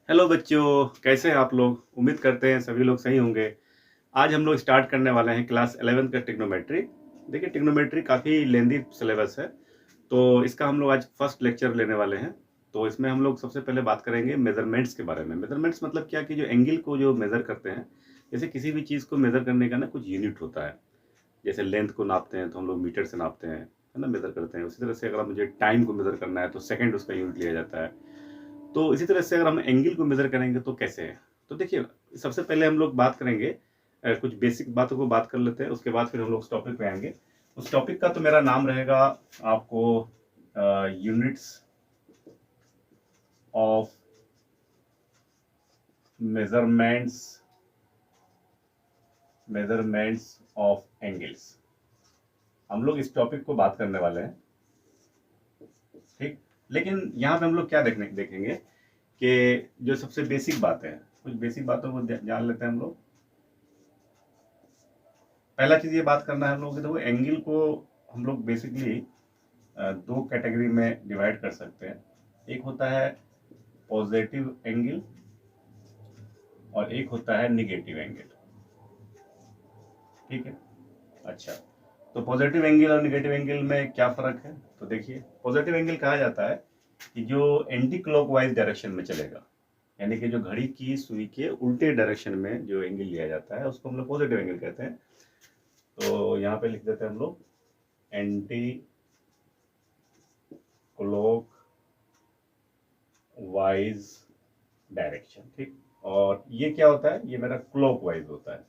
Hello बच्चों, कैसे हैं आप लोग? उम्मीद करते हैं सभी लोग सही होंगे। आज हम लोग स्टार्ट करने वाले हैं क्लास 11th का ट्रिग्नोमेट्री। देखिए, ट्रिग्नोमेट्री काफ़ी लेंदी सिलेबस है, तो इसका हम लोग आज फर्स्ट लेक्चर लेने वाले हैं। तो इसमें हम लोग सबसे पहले बात करेंगे मेजरमेंट्स के बारे में। मेजरमेंट्स मतलब क्या कि जो एंगल को जो मेज़र करते हैं, जैसे किसी भी चीज़ को मेज़र करने का ना कुछ यूनिट होता है। जैसे लेंथ को नापते हैं तो हम लोग मीटर से नापते हैं, है ना, मेज़र करते हैं। उसी तरह से अगर मुझे टाइम को मेज़र करना है तो सेकंड उसका यूनिट लिया जाता है। तो इसी तरह से अगर हम एंगल को मेज़र करेंगे तो कैसे है? तो देखिए, सबसे पहले हम लोग बात करेंगे, कुछ बेसिक बातों को बात कर लेते हैं, उसके बाद फिर हम लोग उस टॉपिक पे आएँगे। उस टॉपिक का तो मेरा नाम रहेगा आपको units of measurements measurements of angles. हम लोग इस टॉपिक को बात करने वाले हैं, ठीक। लेकिन यहाँ पे हम लोग क्या देखेंगे कि जो सबसे बेसिक बातें हैं, कुछ बेसिक बातों को जान लेते हैं हम लोग। पहला चीज ये बात करना है हम लोग कि देखो, एंगल को हम लोग बेसिकली दो कैटेगरी में डिवाइड कर सकते हैं। एक होता है पॉजिटिव एंगल और एक होता है निगेटिव एंगल, ठीक है। अच्छा, तो पॉजिटिव एंगल और निगेटिव एंगल में क्या फर्क है? तो देखिए, पॉजिटिव एंगल कहा जाता है कि जो एंटी क्लॉकवाइज डायरेक्शन में चलेगा, यानी कि जो घड़ी की सुई के उल्टे डायरेक्शन में जो एंगल लिया जाता है उसको हम लोग पॉजिटिव एंगल कहते हैं। तो यहाँ पे लिख देते हैं हम लोग एंटी क्लॉक वाइज डायरेक्शन, ठीक। और ये क्या होता है? ये मेरा क्लॉक वाइज होता है,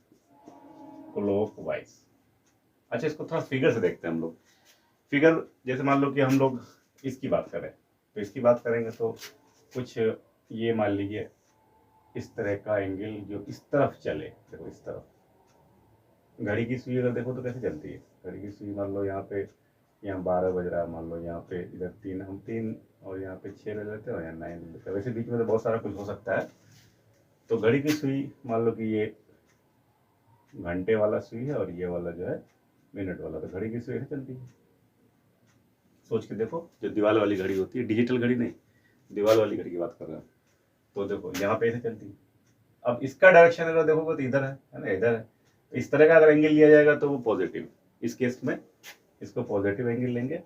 क्लॉक वाइज। अच्छा, इसको थोड़ा फिगर से देखते हैं हम लोग। फिगर जैसे मान लो कि हम लोग इसकी बात करें, तो इसकी बात करेंगे तो कुछ ये मान लीजिए, इस तरह का एंगल जो इस तरफ चले, देखो इस तरफ घड़ी की सुई अगर देखो तो कैसे चलती है घड़ी की सुई। मान लो यहाँ पे, यहाँ 12 बज रहा है, मान लो यहाँ पे इधर 3, हम 3 और यहाँ पे 6 ले लेते हैं और यहाँ 9 ले लेते हैं। वैसे बीच में तो बहुत सारा कुछ हो सकता है। तो घड़ी की सुई मान लो कि ये घंटे वाला सुई है और ये वाला जो है मिनट वाला, तो घड़ी की सुई ऐसे चलती है। सोच के देखो, जो दीवार वाली घड़ी होती है, डिजिटल घड़ी नहीं, दीवार वाली घड़ी की बात कर रहे हैं, तो देखो यहाँ पे ऐसे चलती है। अब इसका डायरेक्शन अगर देखोगे तो इधर है ना, इधर है। तो इस तरह का अगर एंगल लिया जाएगा तो वो पॉजिटिव, इस केस में इसको पॉजिटिव एंगल लेंगे।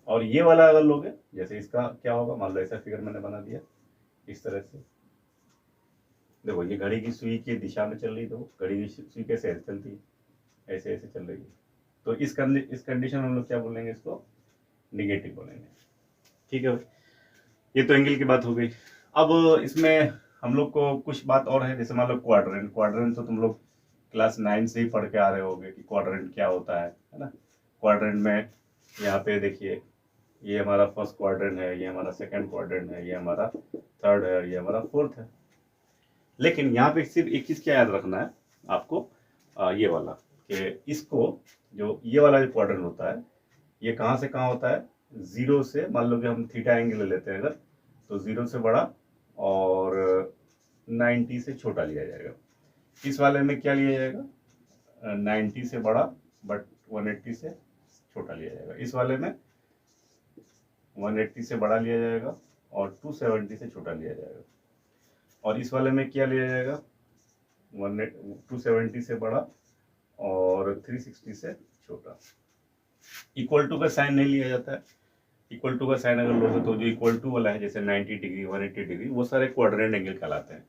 और ये वाला अगर लोगे, जैसे इसका क्या होगा, मान लो ऐसा फिगर मैंने बना दिया इस तरह से। देखो, ये घड़ी की सुई की दिशा में चल रही, तो घड़ी की सुई कैसे ऐसे चलती है, ऐसे ऐसे चल रही है। तो इस कंडीशन में हम लोग क्या बोलेंगे, इसको निगेटिव बोलेंगे, ठीक है। ये तो एंगल की बात हो गई। अब इसमें हम लोग को कुछ बात और है, जैसे मान लो क्वाड्रेंट। क्वाड्रेंट तो तुम लोग क्लास 9 से ही पढ़ के आ रहे होगे कि क्वाड्रेंट क्या होता है ना। क्वाड्रेंट में यहाँ पे देखिए, ये हमारा फर्स्ट क्वाड्रेंट है, ये हमारा सेकंड क्वाड्रेंट है, ये हमारा थर्ड है और ये हमारा फोर्थ है। लेकिन यहाँ पे सिर्फ एक चीज क्या याद रखना है आपको, ये वाला, कि इसको, जो ये वाला जो क्वाड्रेंट होता है, ये कहाँ से कहाँ होता है? जीरो से, मान लो कि हम थीटा एंगल ले लेते हैं अगर, तो जीरो से बड़ा और 90 से छोटा लिया जाएगा। इस वाले में क्या लिया जाएगा? 90 से बड़ा बट 180 से छोटा लिया जाएगा। इस वाले में 180 से बड़ा लिया जाएगा और 270 से छोटा लिया जाएगा। और इस वाले में क्या लिया जाएगा? 270 से बड़ा और 360 से छोटा। इक्वल टू का साइन नहीं लिया जाता है। इक्वल टू का साइन अगर लोगे तो जो इक्वल टू वाला है, जैसे 90 डिग्री 180 डिग्री, वो सारे क्वाड्रेंट एंगल कहलाते हैं।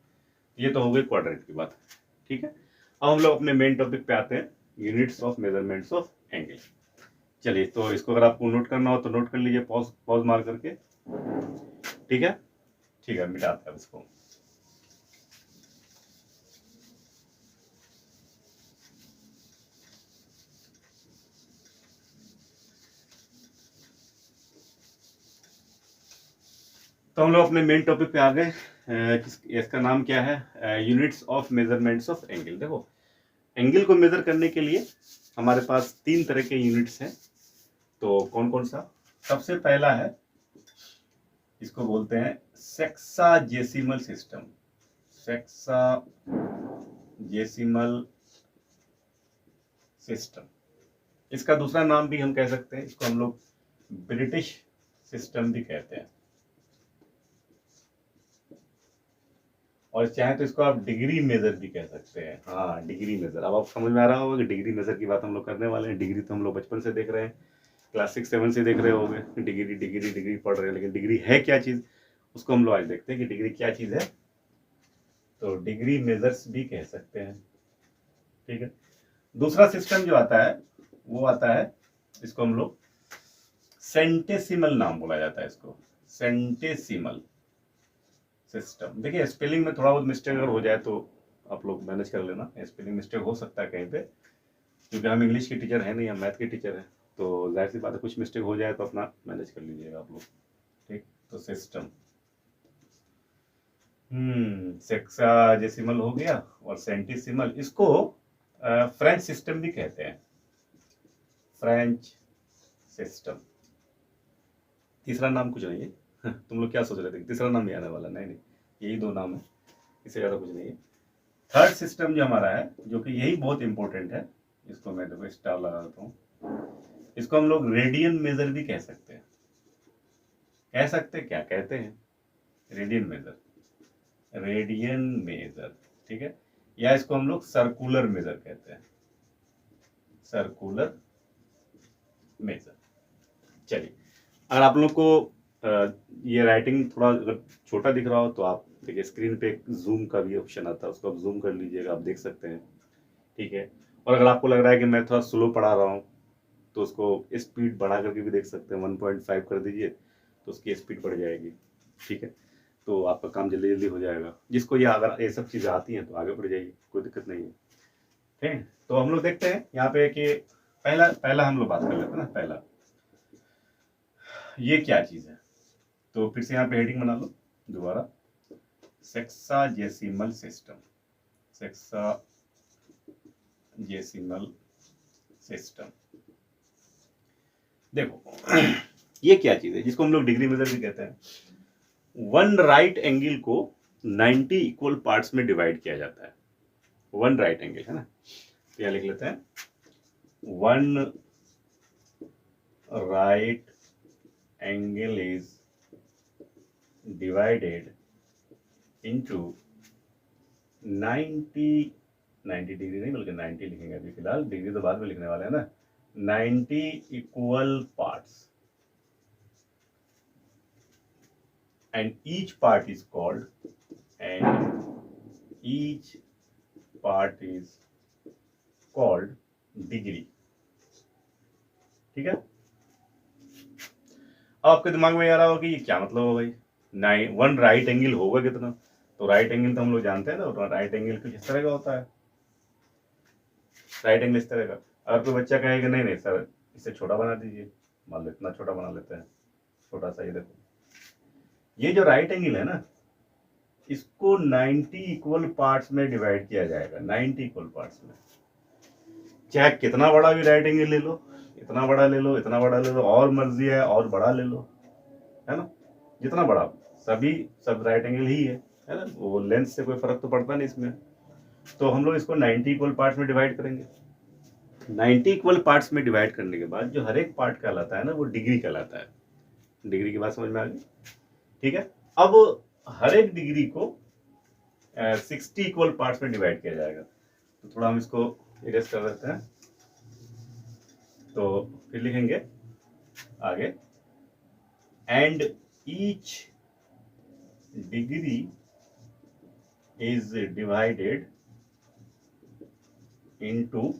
ये तो हो गई क्वाड्रेंट की बात, ठीक है। अब हम लोग अपने मेन टॉपिक पे आते हैं, units of measurements of angle. चलिए, तो इसको अगर आपको नोट करना हो तो नोट कर लीजिए, पॉज पॉज मार करके, ठीक है। ठीक है, मिटाते हैं इसको। तो हम लोग अपने मेन टॉपिक पे आ गए। इसका नाम क्या है? Units of measurements of angle. देखो, एंगल को मेजर करने के लिए हमारे पास 3 तरह के यूनिट्स हैं। तो कौन कौन सा? सबसे पहला है, इसको बोलते हैं सेक्साजेसिमल सिस्टम। सेक्साजेसिमल सिस्टम, इसका दूसरा नाम भी हम कह सकते हैं, इसको हम लोग ब्रिटिश सिस्टम भी कहते हैं। और चाहे तो इसको आप डिग्री मेजर भी कह सकते हैं। हाँ, डिग्री मेजर। अब आप समझ में आ रहा होगा कि डिग्री मेजर की बात हम लोग करने वाले हैं। डिग्री तो हम लोग बचपन से देख रहे हैं, क्लास 6-7 से देख रहे होंगे, डिग्री डिग्री डिग्री पढ़ रहे हैं। लेकिन डिग्री है क्या चीज़, उसको हम लोग आज देखते हैं कि डिग्री क्या चीज़ है। तो डिग्री मेजर्स भी कह सकते हैं, ठीक है। दूसरा सिस्टम जो आता है वो आता है, इसको हम लोग सेंटेसिमल नाम बोला जाता है इसको, सेंटेसिमल सिस्टम। देखिए स्पेलिंग में थोड़ा बहुत मिस्टेक अगर हो जाए तो आप लोग मैनेज कर लेना, स्पेलिंग मिस्टेक हो सकता है कहीं पे, क्योंकि हम इंग्लिश के टीचर हैं नहीं, हम मैथ के टीचर हैं, तो जाहिर सी बात है कुछ मिस्टेक हो जाए तो अपना मैनेज कर लीजिएगा आप लोग, ठीक। तो सिस्टम सेक्साजेसिमल हो गया और सेंटिसिमल, इसको फ्रेंच सिस्टम भी कहते हैं, फ्रेंच सिस्टम। तीसरा नाम कुछ नहीं है तुम लोग क्या सोच रहे थे तीसरा नाम भी आने वाला, नहीं नहीं, यही दो नाम है, इससे ज़्यादा कुछ नहीं है। थर्ड सिस्टम जो हमारा है, जो कि यही बहुत इंपॉर्टेंट है, इसको मैं देखो स्टार लगा देता हूँ, इसको हम लोग रेडियन मेजर भी कह सकते हैं। कह सकते क्या कहते हैं, रेडियन मेजर, रेडियन मेजर, ठीक है। या इसको हम लोग सर्कुलर मेजर कहते हैं, सर्कुलर मेजर। चलिए, अगर आप लोग को ये राइटिंग थोड़ा अगर छोटा दिख रहा हो तो आप देखिए स्क्रीन पे एक जूम का भी ऑप्शन आता है, उसको आप जूम कर लीजिएगा, आप देख सकते हैं, ठीक है। और अगर आपको लग रहा है कि मैं थोड़ा स्लो पढ़ा रहा हूँ तो उसको स्पीड बढ़ा करके भी देख सकते हैं, 1.5 कर दीजिए तो उसकी स्पीड बढ़ जाएगी, ठीक है। तो आपका काम जल्दी जल्दी हो जाएगा। जिसको ये अगर ये सब चीज़ें आती हैं तो आगे बढ़ जाएगी, कोई दिक्कत नहीं है, ठीक है। तो हम लोग देखते हैं यहाँ पे कि पहला पहला हम लोग बात कर लेते हैं ना, पहला ये क्या चीज़ है। तो फिर से यहाँ पे हेडिंग बना लो दोबारा, सेक्साजेसिमल सिस्टम, सेक्साजेसिमल सिस्टम। देखो ये क्या चीज है जिसको हम लोग डिग्री मेजर भी कहते हैं। वन राइट एंगल को 90 इक्वल पार्ट्स में डिवाइड किया जाता है। वन राइट एंगल है ना, तो यहां लिख लेते हैं, one right angle is divided into 90 degree नहीं बल्कि 90 लिखेंगे अभी फिलहाल, डिग्री तो बाद में लिखने वाले हैं ना। 90 equal parts and each part is called degree, ठीक है। अब आपके दिमाग में आ रहा होगा कि ये क्या मतलब हो भाई, वन राइट एंगल होगा कितना। तो राइट एंगल तो हम लोग जानते हैं ना, राइट एंगल कुछ इस तरह का होता है, राइट एंगल इस तरह का। अगर कोई बच्चा कहेगा नहीं नहीं सर इसे छोटा बना दीजिए, मान लो इतना छोटा बना लेते हैं, छोटा सा, ये देखो ये जो राइट एंगल है ना, इसको 90 इक्वल पार्ट्स में डिवाइड किया जाएगा, 90 इक्वल पार्ट्स में। चाहे कितना बड़ा भी राइट एंगल ले लो, इतना बड़ा ले लो, इतना बड़ा ले लो, और मर्जी है और बड़ा ले लो, है ना, जितना बड़ा, सभी सब राइट एंगल ही है ना, वो लेंथ से कोई फर्क तो पड़ता नहीं इसमें। तो हम लोग इसको 90 इक्वल पार्ट्स में डिवाइड करेंगे। 90 इक्वल पार्ट्स में डिवाइड करने के बाद जो हर एक पार्ट कहलाता है ना, वो डिग्री कहलाता है। डिग्री की बात समझ में आ गई, ठीक है। अब हर एक डिग्री को 60 इक्वल पार्ट्स में डिवाइड किया जाएगा। तो थोड़ा हम इसको इरेज कर देते हैं, तो फिर लिखेंगे आगे, and each degree is divided into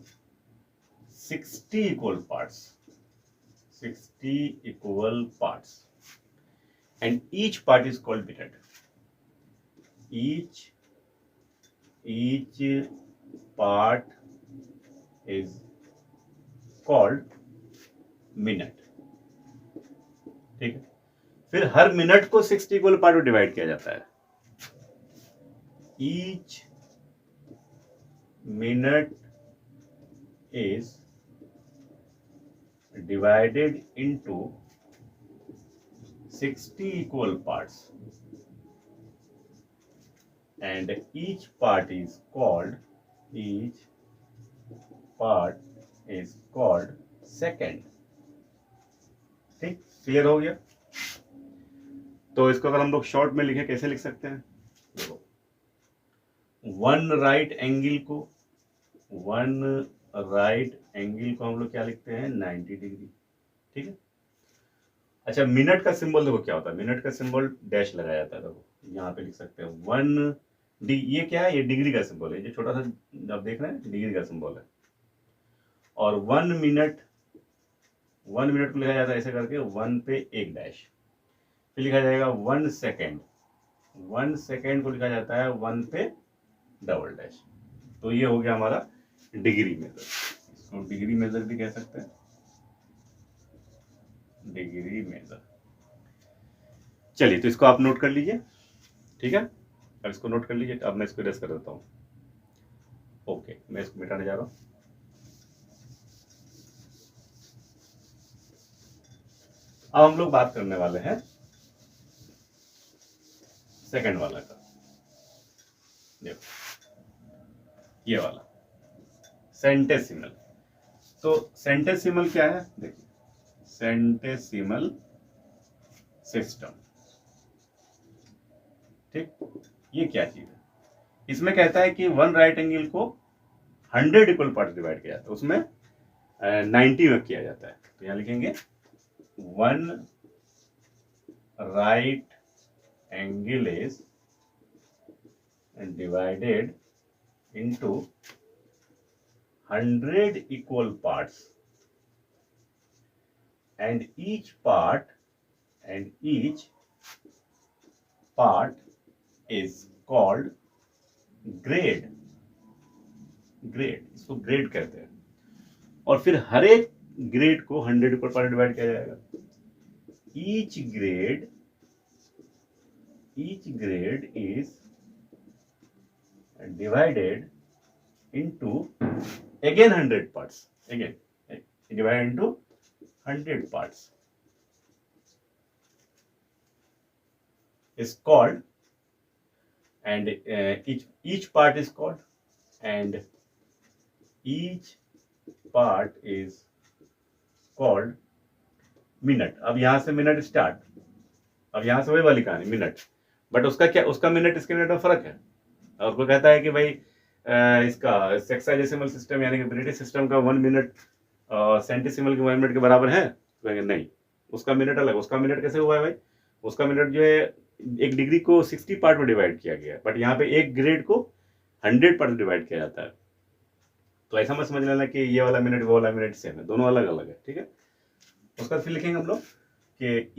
60 equal parts, 60 equal parts, and each part is called minute. Each part is called minute, ठीक है। फिर हर मिनट को 60 इक्वल पार्ट में डिवाइड किया जाता है। Each minute is divided into 60 equal parts and each part is called second, ठीक, clear हो गया। तो इसको अगर हम लोग शॉर्ट में लिखें कैसे लिख सकते हैं, देखो वन राइट एंगल को हम लोग क्या लिखते हैं, 90 डिग्री। ठीक है। अच्छा, मिनट का सिंबल देखो क्या होता है, मिनट का सिंबल डैश लगाया जाता है। देखो यहाँ पे लिख सकते हैं 1 डी, ये क्या है, ये डिग्री का सिंबल है, ये छोटा सा आप देख रहे हैं डिग्री का सिंबल है। और 1 मिनट को लिखा जाता है ऐसे करके 1 पे एक डैश, फिर लिखा जाएगा 1 सेकेंड, 1 सेकेंड को लिखा जाता है 1 पे डबल डैश। तो ये हो गया हमारा डिग्री मेजर, इसको डिग्री मेजर भी कह सकते हैं, डिग्री मेजर। चलिए, तो इसको आप नोट कर लीजिए। ठीक है, अब इसको नोट कर लीजिए। अब मैं इसको इरेज कर देता हूँ। ओके, मैं इसको मिटाने जा रहा हूँ। अब हम लोग बात करने वाले हैं सेकंड वाला का। देखो ये वाला सेंटेसिमल। तो सेंटेसिमल क्या है, देखिए सेंटेसिमल सिस्टम। ठीक, ये क्या चीज है, इसमें कहता है कि वन राइट एंगल को 100 इक्वल पार्ट डिवाइड किया जाता है, उसमें 90 में किया जाता है। तो यहां लिखेंगे one right angle is divided into 100 equal parts, and each part is called grade। इसको ग्रेड कहते हैं। और फिर हर एक ग्रेड को 100 इक्वल पार्ट डिवाइड किया जाएगा। each grade is divided into again 100 parts, again divided into 100 parts, is called, and each part is called, and each part is called minute. अब यहां से मिनट स्टार्ट, अब यहां से वही वाली कहानी मिनट, बट उसका क्या, उसका मिनट इसके मिनट में फर्क है। और वो कहता है कि भाई इसका सेक्साडेसिमल सिस्टम यानी कि ब्रिटिश सिस्टम का 1 मिनट सेंटीसिमल के 1 मिनट के बराबर है, तो कहेंगे नहीं, उसका मिनट अलग। उसका मिनट कैसे हुआ है भाई, उसका मिनट जो है एक डिग्री को 60 पार्ट में डिवाइड किया गया है, बट यहाँ पे एक ग्रेड को 100 पार्ट में डिवाइड किया जाता है। तो ऐसा मत समझ लेना कि ये वाला मिनट वो वाला मिनट सेम है, दोनों अलग अलग है। ठीक है, उसका फिर लिखेंगे हम लोग कि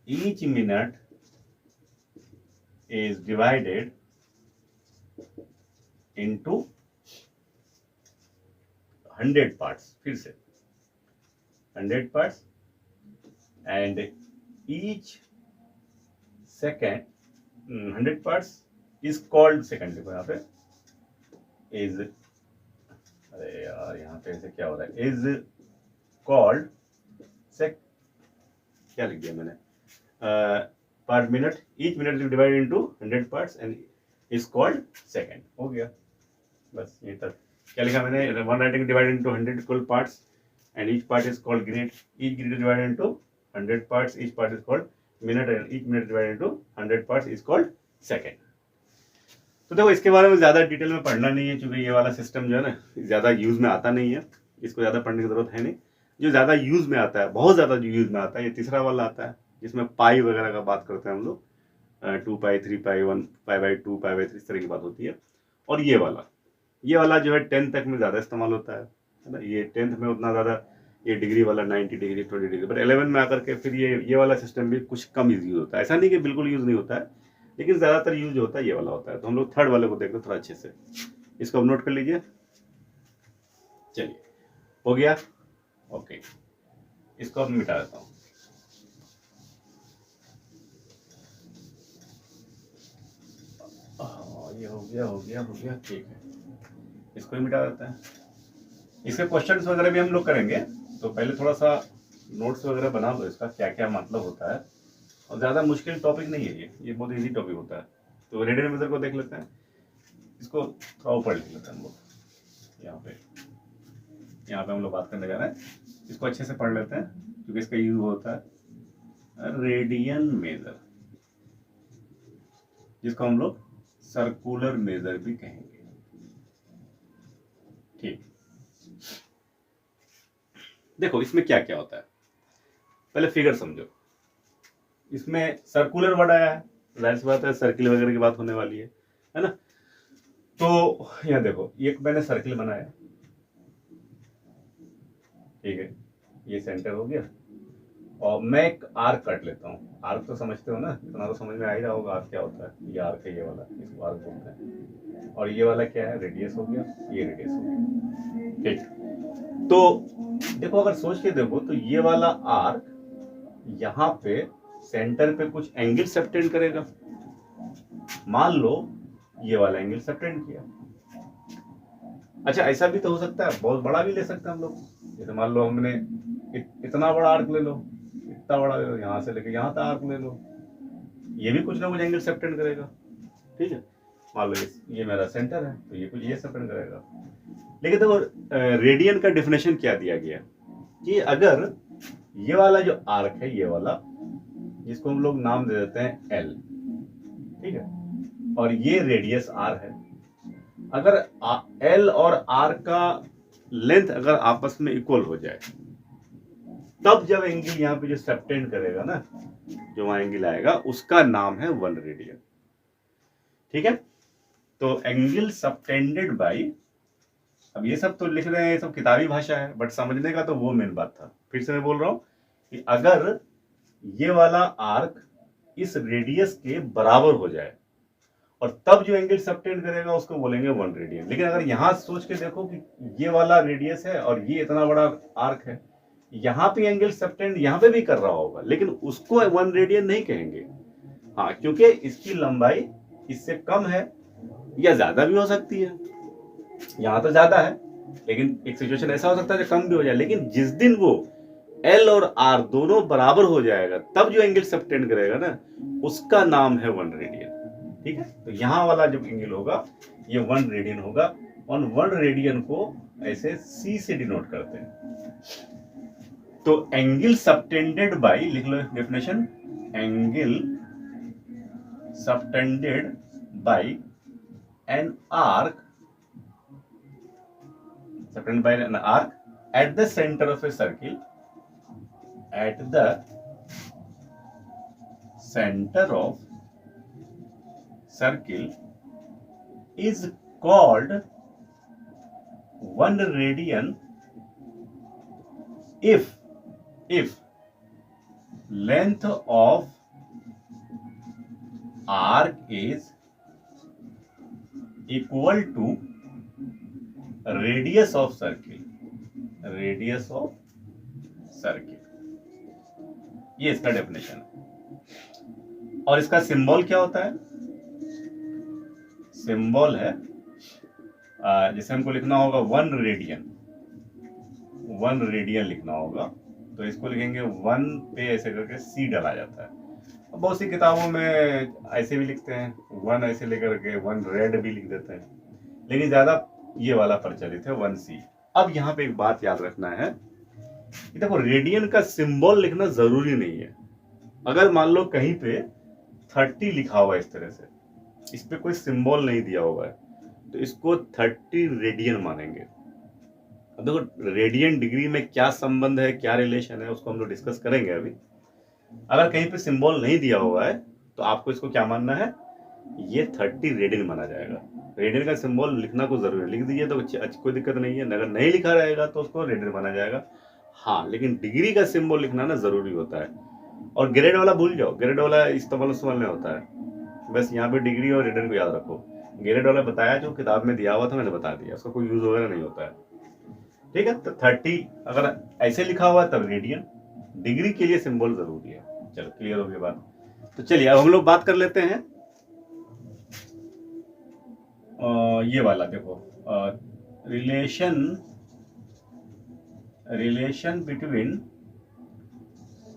each minute is divided into 100 parts, फिर से 100 parts, and each second 100 parts is called second। देखो यहाँ पे is, अरे यार यहाँ पे ऐसे क्या हो रहा है, is called sec, क्या लिख दिया मैंने, पर minute, each minute is divided into 100 parts and is called second। हो गया, बस ये तक। क्या लिखा मैंने, one writing divided into 100 equal parts and each part is called grade, each grade is divided into 100 parts, each part is called minute, and each minute divided into 100 parts is called second। तो देखो इसके बारे में ज्यादा detail में पढ़ना नहीं है, क्योंकि ये वाला सिस्टम जो है ना ज्यादा यूज में आता नहीं है, इसको ज्यादा पढ़ने की जरूरत है नहीं। जो ज्यादा यूज में आता है, बहुत ज्यादा जो यूज में आता है, ये तीसरा वाला आता है, जिसमें पाई वगैरह का बात करते हैं हम लोग, 2 पाई 3 पाई 1 पाई बाई 2 पाई बाई 3, इस तरह की बात होती है। और ये वाला जो है 10th तक में ज्यादा इस्तेमाल होता है ना। ये 10th में उतना ज्यादा, ये डिग्री वाला 90 डिग्री 20 डिग्री, बट 11 में आकर के फिर ये वाला सिस्टम भी कुछ कम यूज होता है। ऐसा नहीं कि बिल्कुल यूज नहीं होता है, लेकिन ज्यादातर यूज होता है ये वाला होता है। तो हम लोग थर्ड वाले को देखते हैं थोड़ा अच्छे से, इसको अब नोट कर लीजिए। चलिए, हो गया, ओके, इसको अब मिटा देता हूँ। ये हो गया, ठीक है, इसको ही मिटा देते हैं। इसके क्वेश्चंस वगैरह भी हम लोग करेंगे, तो पहले थोड़ा सा नोट्स वगैरह बना दो इसका क्या क्या मतलब होता है। और ज़्यादा मुश्किल टॉपिक नहीं है ये बहुत इजी टॉपिक होता है। तो रेडियन मेथड को देख लेते हैं, इसको थोड़ा ऊपर लिख लेते हैं हम लोग। यहाँ पे हम लोग बात करने जा रहे हैं, इसको अच्छे से पढ़ लेते हैं, क्योंकि इसका यूज होता है रेडियन मेजर, जिसको हम लोग सर्कुलर मेजर भी कहेंगे। ठीक, देखो इसमें क्या क्या होता है, पहले फिगर समझो। इसमें सर्कुलर वर्ड आया है, जाहिर सी बात है सर्किल वगैरह की बात होने वाली है ना। तो यहाँ देखो, ये मैंने सर्किल बनाया, ठीक है, ये सेंटर हो गया, और मैं एक आर्क काट लेता हूँ। आर्क तो समझते हो ना, इतना तो समझ में आ ही रहा होगा आर्क क्या होता है। ये आर्क है, ये वाला, इसको आर्क बोलते हैं। और ये वाला क्या है, रेडियस हो गया, ये रेडियस हो गया। ठीक, तो देखो अगर सोच के देखो तो ये वाला आर्क यहाँ पे सेंटर पे कुछ एंगल सबटेंड करेगा। मान लो ये वाला एंगल सबटेंड किया। अच्छा, ऐसा भी तो हो सकता है, बहुत बड़ा भी ले सकते हैं हम लोग। जैसे मान लो हमने इतना बड़ा आर्क ले लो, इतना बड़ा ले लो, यहाँ से लेके यहाँ तक आर्क ले लो, ये भी कुछ ना कुछ एंगल सबटेंड करेगा। ठीक है, मान लो ये मेरा सेंटर है, तो ये कुछ ये सबटेंड करेगा। लेकिन देखो रेडियन का डेफिनेशन क्या दिया गया कि अगर ये वाला जो आर्क है, ये वाला, जिसको हम लोग नाम दे देते हैं एल, ठीक है, और ये रेडियस आर है, अगर एल और आर का लेंथ अगर आपस में इक्वल हो जाए, तब जब एंगल यहाँ पे जो सबटेंड करेगा ना, जो वहां एंगल आएगा, उसका नाम है 1 रेडियन। ठीक है, तो एंगल सबटेंडेड बाई, अब ये सब तो लिख रहे हैं, ये सब किताबी भाषा है, बट समझने का तो वो मेन बात था। फिर से मैं बोल रहा हूं कि अगर ये वाला आर्क इस रेडियस के बराबर हो जाए, और तब जो एंगल सबटेंड करेगा उसको बोलेंगे 1 रेडियन। लेकिन अगर यहां सोच के देखो कि ये वाला रेडियस है और ये इतना बड़ा आर्क है, यहाँ पे एंगल सबटेंड यहाँ पे भी कर रहा होगा, लेकिन उसको 1 रेडियन नहीं कहेंगे। हाँ, क्योंकि इसकी लंबाई इससे कम है या ज्यादा भी हो सकती है। यहाँ तो ज्यादा है, लेकिन एक सिचुएशन ऐसा हो सकता है जो कम भी हो जाए। लेकिन जिस दिन वो एल और आर दोनों बराबर हो जाएगा, तब जो एंगल सबटेंड करेगा ना, उसका नाम है 1 रेडियन। ठीक है, तो यहां वाला जो एंगल होगा ये 1 रेडियन होगा, और 1 रेडियन को ऐसे सी से डिनोट करते हैं। तो एंगल सबटेंडेड बाई, लिख लो definition, angle subtended by an arc, subtended by an arc at the center of a circle, at the center of circle is called 1 radian if length of arc is equal to radius of circle, radius of circle, ये इसका definition है। और इसका symbol क्या होता है, symbol है जैसे हमको लिखना होगा 1 रेडियन, 1 रेडियन लिखना होगा, तो इसको लिखेंगे 1 पे ऐसे करके सी डाला जाता है। बहुत सी किताबों में ऐसे भी लिखते हैं, 1 ऐसे लेकर के 1 रेड भी लिख देते हैं, लेकिन ज्यादा ये वाला प्रचलित है 1C। अब यहाँ पे एक बात याद रखना है कि देखो रेडियन का सिंबल लिखना जरूरी नहीं है। अगर मान लो कहीं पे 30 लिखा हुआ है इस तरह से, इस पे कोई सिंबल नहीं दिया हुआ है, तो इसको 30 रेडियन मानेंगे। अब देखो रेडियन डिग्री में क्या संबंध है, क्या रिलेशन है, उसको हम लोग डिस्कस करेंगे अभी। अगर कहीं पे सिंबल नहीं दिया हुआ है तो आपको इसको क्या मानना है, ये 30 रेडियन माना जाएगा। रेडियन का सिंबल लिखना को जरूरी है, लिख दीजिए तो कोई दिक्कत नहीं है। अगर नहीं लिखा रहेगा तो उसको रेडियन माना जाएगा। हाँ, लेकिन डिग्री का सिंबल लिखना ना जरूरी होता है। और ग्रेड वाला भूल जाओ, ग्रेड वाला इस्तेमाल में होता है। बस यहाँ पे डिग्री और रेडियन को याद रखो। ग्रेड वाला बताया जो किताब में दिया हुआ था, मैंने बता दिया, उसका कोई यूज वगैरह नहीं होता है। ठीक है, तो 30 अगर ऐसे लिखा हुआ है तब रेडियन, डिग्री के लिए सिंबल जरूरी है। चलो क्लियर हो गई बात। तो चलिए अब हम लोग बात कर लेते हैं ये वाला, देखो relation between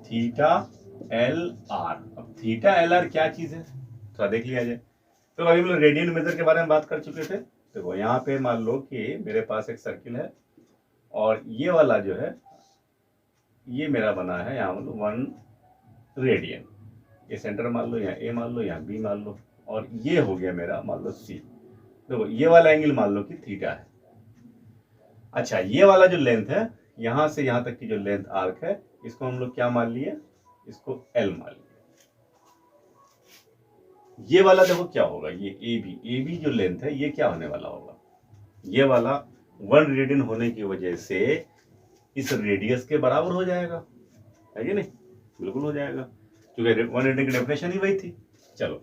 theta L R. अब थीटा एल आर क्या चीज है थोड़ा देख लिया जाए। तो अभी हम लोग रेडियन मेजर के बारे में बात कर चुके थे। देखो यहाँ पे मान लो कि मेरे पास एक सर्किल है, और ये वाला जो है ये मेरा बना है यहाँ 1 रेडियन। ये सेंटर मान लो, यहाँ ए मान लो, यहाँ बी मान लो, और ये हो गया मेरा मान लो सी। देखो ये वाला एंगल मान लो कि थीटा है। अच्छा ये वाला जो लेंथ है यहां से यहां तक की जो लेंथ आर्क है इसको हम लोग क्या मान लिए, इसको एल मान लिए। ये वाला देखो क्या होगा, ये ए बी जो लेंथ है ये क्या होने वाला होगा, ये वाला 1 रेडियन होने की वजह से इस रेडियस के बराबर हो जाएगा, है कि नहीं? बिल्कुल हो जाएगा, क्योंकि 1 रेडियन की डेफिनेशन ही वही थी। चलो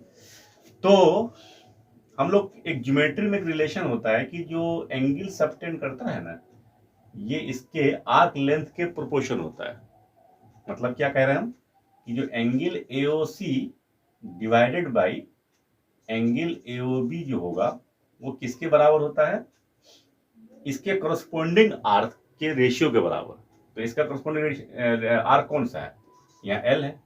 तो हम लोग एक ज्योमेट्री में एक रिलेशन होता है कि जो एंगल सबटेंड करता है ना ये इसके आर्क लेंथ के प्रोपोर्शन होता है। मतलब क्या कह रहे हैं हम कि जो angle AOC divided by angle AOB जो होगा वो किसके बराबर होता है, इसके करस्पॉन्डिंग आर्क के रेशियो के बराबर। तो इसका करस्पॉन्डिंग आर्क कौन सा है, यहाँ L है,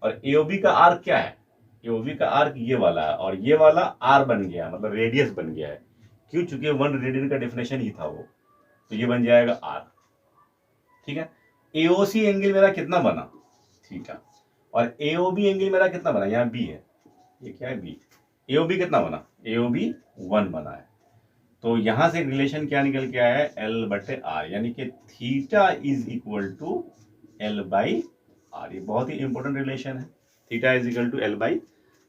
और AOB का आर्क क्या है, AOB का आर्क ये वाला है, और ये वाला R बन गया, मतलब रेडियस बन गया है। क्यों? चूंकि 1 रेडियन का डेफिनेशन ही था वो, तो ये बन जाएगा R। ठीक है, AOC एंगल मेरा कितना बना, थीटा, और AOB एंगल मेरा कितना बना, यहाँ B है, ये क्या है B। AOB कितना बना, AOB 1 बना है। तो यहां से रिलेशन क्या निकल के आया है, L बटे R, यानी कि theta is equal to L by R। ये बहुत ही इंपॉर्टेंट रिलेशन है, theta is equal to L by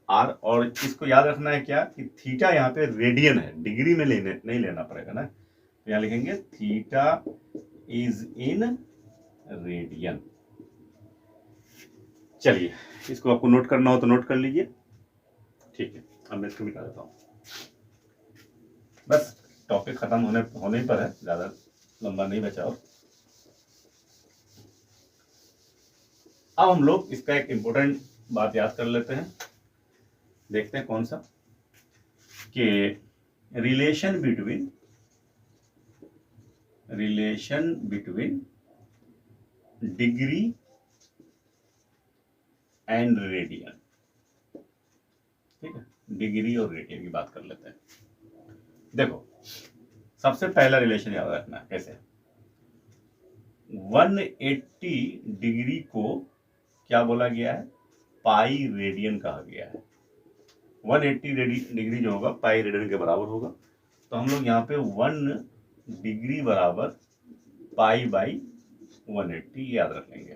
R। और इसको याद रखना है क्या कि थीटा यहाँ पे रेडियन है, डिग्री में नहीं लेना पड़ेगा ना। तो यहाँ लिखेंगे थीटा इज इन रेडियन। चलिए इसको आपको नोट करना हो तो नोट कर लीजिए। ठीक है, अब मैं इसको मिटा देता हूँ। बस टॉपिक खत्म होने पर है, ज्यादा लंबा नहीं बचा। अब हम लोग इसका एक इंपॉर्टेंट बात याद कर लेते हैं, देखते हैं कौन सा, कि relation between degree and radian. ठीक है, डिग्री और रेडियन की बात कर लेते हैं। देखो सबसे पहला रिलेशन याद रखना है, कैसे 180 डिग्री को क्या बोला गया है, पाई रेडियन कहा गया है। 180 डिग्री जो होगा पाई रेडियन के बराबर होगा। तो हम लोग यहाँ पे 1 डिग्री बराबर पाई बाई 180 याद रख लेंगे।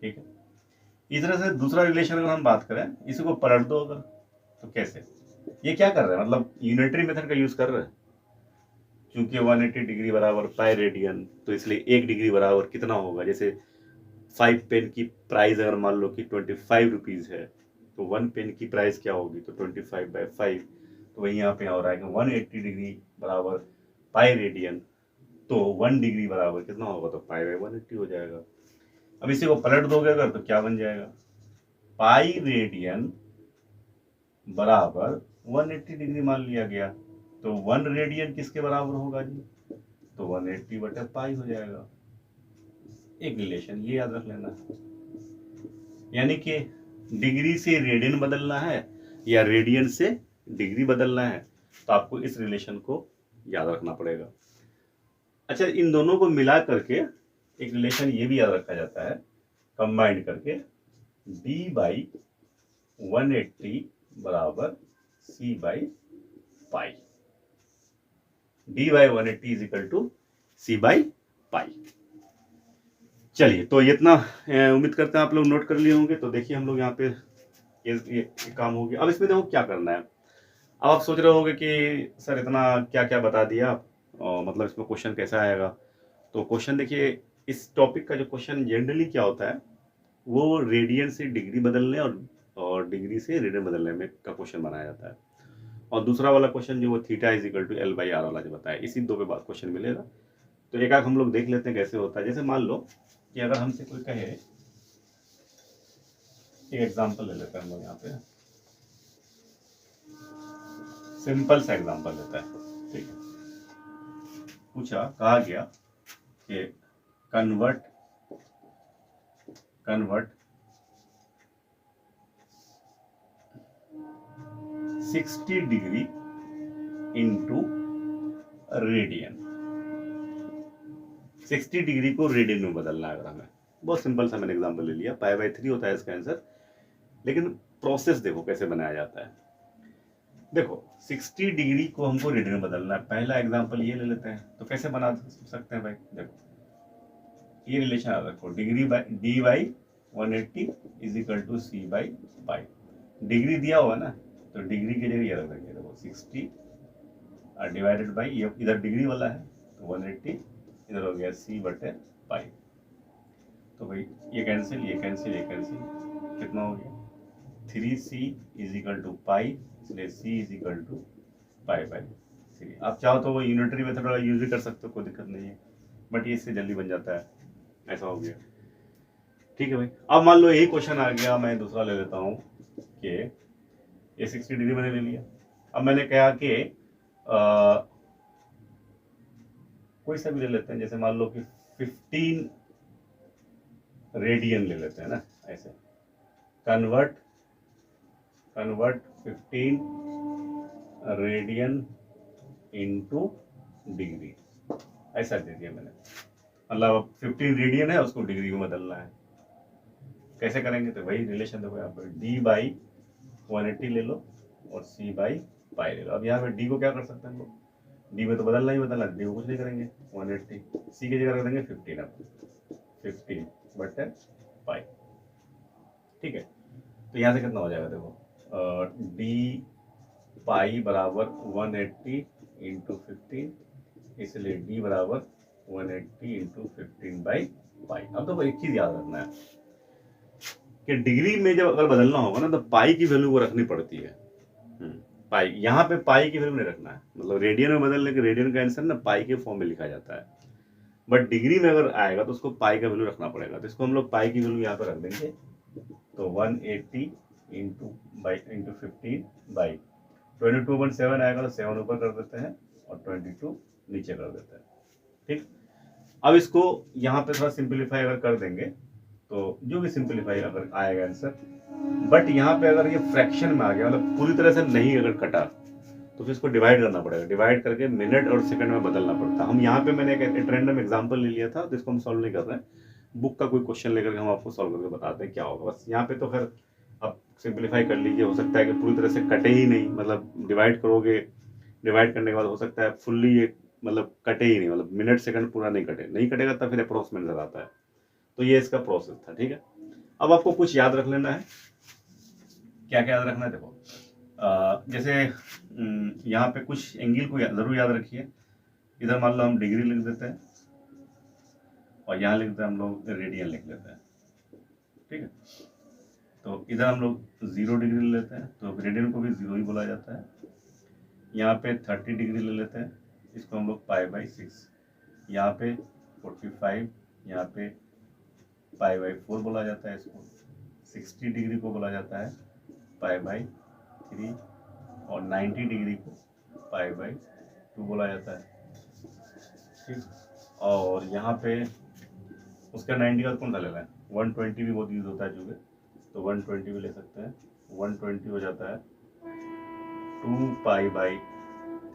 ठीक है, इस तरह से दूसरा रिलेशन अगर हम बात करें, इसी को पलट दो अगर, तो कैसे, ये क्या कर रहे हैं, मतलब यूनिटरी मेथड का यूज कर रहे हैं। क्योंकि 180 डिग्री बराबर पाई रेडियन, तो इसलिए 1 डिग्री बराबर कितना होगा, जैसे 5 पेन की प्राइस अगर मान लो कि 25 रुपीज है, तो 1 पेन की प्राइस क्या होगी, तो 25/5। तो वही यहाँ पे और आएगा 180 डिग्री बराबर पाई रेडियन, तो 1 डिग्री बराबर कितना होगा, तो पाई/180 हो जाएगा। अब इसी को पलट दोगे अगर तो क्या बन जाएगा, पाई रेडियन बराबर 180 डिग्री मान लिया गया, तो 1 रेडियन किसके बराबर होगा जी, तो 180 बटे पाई हो जाएगा। एक रिलेशन ये याद रख लेना, यानी कि डिग्री से रेडियन बदलना है या रेडियन से डिग्री बदलना है, तो आपको इस रिलेशन को याद रखना पड़ेगा। अच्छा, इन दोनों को मिला करके एक रिलेशन ये भी याद रखा जाता है, कंबाइंड करके d बाई 180 बराबर c by pi, d by 180 is equal to c by pi. चलिए तो इतना उम्मीद करते हैं आप लोग नोट कर लिए होंगे। तो देखिए हम लोग यहाँ पे ये काम हो गया। अब इसमें देखो क्या करना है। अब आप सोच रहे होंगे कि सर इतना क्या क्या बता दिया आप, मतलब इसमें क्वेश्चन कैसा आएगा। तो क्वेश्चन देखिए, इस टॉपिक का जो क्वेश्चन जनरली क्या होता है, वो रेडियन से डिग्री बदलने और डिग्री से रेडियन बदलने में का क्वेश्चन बनाया जाता है। और दूसरा वाला क्वेश्चन जो वो theta is equal to L by R वाला जो बताया, इसी दो पे बात क्वेश्चन मिलेगा। तो एक आध हम लोग देख लेते हैं कैसे होता है। जैसे मान लो कि अगर हमसे कोई कहे, एक एग्जांपल ले लेते हैं हम लोग यहाँ पे, सिंपल सा एग्जांपल लेता है। ठीक है, पूछा, कहा गया कि convert 60 degree into radian. 60 degree को रेडियन में बदलना है अगर हमें, बहुत सिंपल सा मैंने एग्जांपल ले लिया, पाई/3 होता है इसका आंसर। लेकिन प्रोसेस देखो कैसे बनाया जाता है। देखो 60 डिग्री को हमको रेडियन में बदलना है। पहला एग्जांपल ये ले लेते हैं, तो कैसे बना सकते हैं भाई, देखो ये रिलेशन याद रखो, degree by D by 180 is equal to C by pi. Degree दिया हुआ ना, तो डिग्री की जगह ये रख देंगे, देखो 60 डिवाइडेड बाई, ये इधर डिग्री वाला है तो 180, इधर हो गया सी बटे पाई। तो भाई ये कैंसिल, ये कैंसिल, ये कैंसिल, कितना हो गया 3c is equal to pi, इसलिए c is equal to pi by 3। आप चाहो तो वो यूनिटरी मेथड वाला यूज भी कर सकते हो, कोई दिक्कत नहीं है, बट ये इससे जल्दी बन जाता है। ऐसा हो गया, ठीक है भाई। अब मान लो यही क्वेश्चन आ गया, मैं दूसरा ले लेता हूँ कि ये 60 डिग्री मैंने ले लिया। अब मैंने कहा कि कोई सा भी ले लेते हैं, जैसे मान लो कि 15 रेडियन ले लेते हैं ना, ऐसे कन्वर्ट 15 रेडियन इनटू डिग्री, ऐसा दे दिया मैंने। मतलब 15 रेडियन है, उसको डिग्री में बदलना है। कैसे करेंगे, तो वही रिलेशन देखो यहाँ पर डी बाई 180 ले लो और सी बाई पाई ले लो। अब यहाँ पे डी को क्या कर सकते हैं हम लोग, डी में तो बदलना ही बदलना, डी को कुछ नहीं करेंगे, 180 सी की जगह रख देंगे 15, अब 15 बटे पाई, ठीक है। तो यहाँ से कितना हो जाएगा, देखो डी पाई बराबर 180 इंटू 15, इसलिए डी बराबर 180 इंटू 15 बाई पाई। अब तो एक चीज याद रखना है कि डिग्री में जब अगर बदलना होगा ना, तो पाई की वैल्यू को रखनी पड़ती है। पाई, यहाँ पे पाई की वैल्यू नहीं रखना है, मतलब रेडियन में बदलने के रेडियन का आंसर ना पाई के फॉर्म में लिखा जाता है, बट डिग्री में अगर आएगा तो उसको पाई का वैल्यू रखना पड़ेगा। तो इसको हम लोग पाई की वैल्यू यहाँ पे रख देंगे, तो 180 इंटू 15 बाई 22.7 आएगा, तो 7 ऊपर कर देते हैं और 22 नीचे कर देते हैं, ठीक। अब इसको यहाँ पे थोड़ा सिंप्लीफाई अगर कर देंगे, तो जो भी सिंप्लीफाई अगर आएगा आंसर, बट यहाँ पे अगर ये फ्रैक्शन में आ गया, मतलब पूरी तरह से नहीं अगर कटा, तो फिर इसको डिवाइड करना पड़ेगा, डिवाइड करके मिनट और सेकंड में बदलना पड़ता है। हम यहाँ पे मैंने एक रैंडम एग्जांपल ले लिया था, तो इसको हम सॉल्व नहीं कर रहे हैं, बुक का कोई क्वेश्चन लेकर के हम आपको सॉल्व करके बताते हैं क्या होगा। बस यहाँ पे तो फिर आप सिंप्लीफाई कर लीजिए, हो सकता है कि पूरी तरह से कटे ही नहीं, मतलब डिवाइड करोगे, डिवाइड करने के बाद हो सकता है फुल्ली ये मतलब कटे ही नहीं, मतलब मिनट सेकंड पूरा नहीं कटे, नहीं कटेगा तब फिर अप्रोक्स में नजर आता है। तो ये इसका प्रोसेस था, ठीक है। अब आपको कुछ याद रख लेना है, क्या क्या याद रखना है, देखो जैसे यहाँ पे कुछ एंगल को जरूर याद रखिए। इधर मान लो हम डिग्री लिख देते हैं और यहाँ लिखते हैं हम लोग रेडियन लिख लेते हैं, ठीक है। तो इधर हम लोग 0 डिग्री ले लेते हैं, तो रेडियन को भी 0 ही बोला जाता है। यहाँ पे 30 डिग्री ले लेते हैं, इसको हम लोग पाई बाई 6, यहाँ पे 45, यहाँ पे पाई बाई 4 बोला जाता है इसको। 60 डिग्री को बोला जाता है पाई बाई 3 और 90 डिग्री को पाई बाई 2 बोला जाता है, ठीक। और यहाँ पे उसका 90 का कौन सा लेना है, 120 भी बहुत यूज होता है चूँकि, तो 120 भी ले सकते हैं। 120 हो जाता है 2 पाई बाई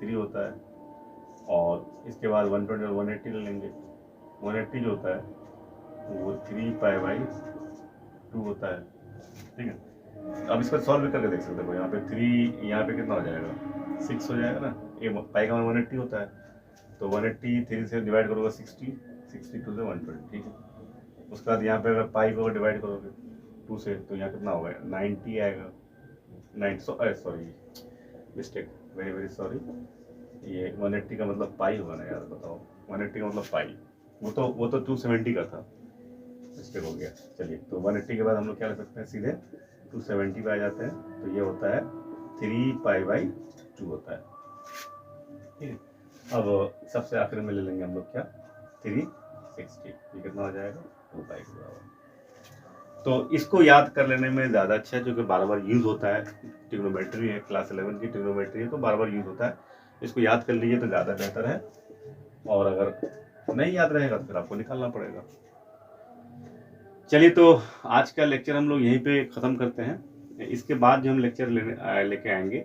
3 होता है, और इसके बाद 120 और 180 ले लेंगे। 180 जो होता है वो 3 पाई बाई 2 होता है, ठीक है। अब इसको सॉल्व भी करके देख सकते हो, यहाँ पे 3, यहाँ पे कितना हो जाएगा 6 हो जाएगा ना, ये पाई का 180 होता है, तो 180 3 से डिवाइड करोगे 60, 62 से 120, ठीक है। उसके बाद यहाँ पे अगर पाई को डिवाइड करोगे 2 से, तो यहाँ कितना होगा 90 आएगा, 90 sorry mistake, very very sorry, ये 180 का मतलब पाई होगा ना यार, बताओ 180 का मतलब पाई, वो तो 270 का था, मिस्टेक हो गया। चलिए, तो 180 के बाद हम लोग क्या ले सकते हैं, सीधे 270 पे आ जाते हैं, तो ये होता है 3 पाई बाई 2 होता है, ठीक है। अब सबसे आखिर में ले लेंगे हम लोग क्या 360, ये कितना हो जाएगा 2 पाई के बराबर। तो इसको याद कर लेने में ज़्यादा अच्छा है, जो कि बार बार यूज़ होता है, ट्रिग्नोमेट्री है, क्लास 11 की ट्रिग्नोमेट्री है, तो बार बार यूज़ होता है, इसको याद कर लीजिए तो ज़्यादा बेहतर है, और अगर नहीं याद रहेगा तो फिर आपको निकालना पड़ेगा। चलिए, तो आज का लेक्चर हम लोग यहीं पे ख़त्म करते हैं। इसके बाद जो हम लेक्चर लेके आएंगे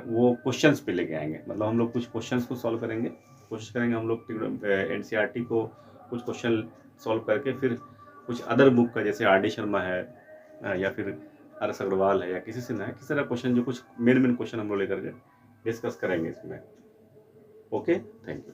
वो क्वेश्चंस पे लेके आएंगे, मतलब हम लोग कुछ क्वेश्चंस को सॉल्व करेंगे, कोशिश करेंगे हम लोग NCERT को कुछ क्वेश्चन सॉल्व करके फिर कुछ अदर बुक का, जैसे RD शर्मा है या फिर आर एस अग्रवाल है या किसी से ना है, किसी तरह क्वेश्चन जो कुछ मेन क्वेश्चन हम लोग लेकर के डिस्कस करेंगे इसमें। Okay, thank you.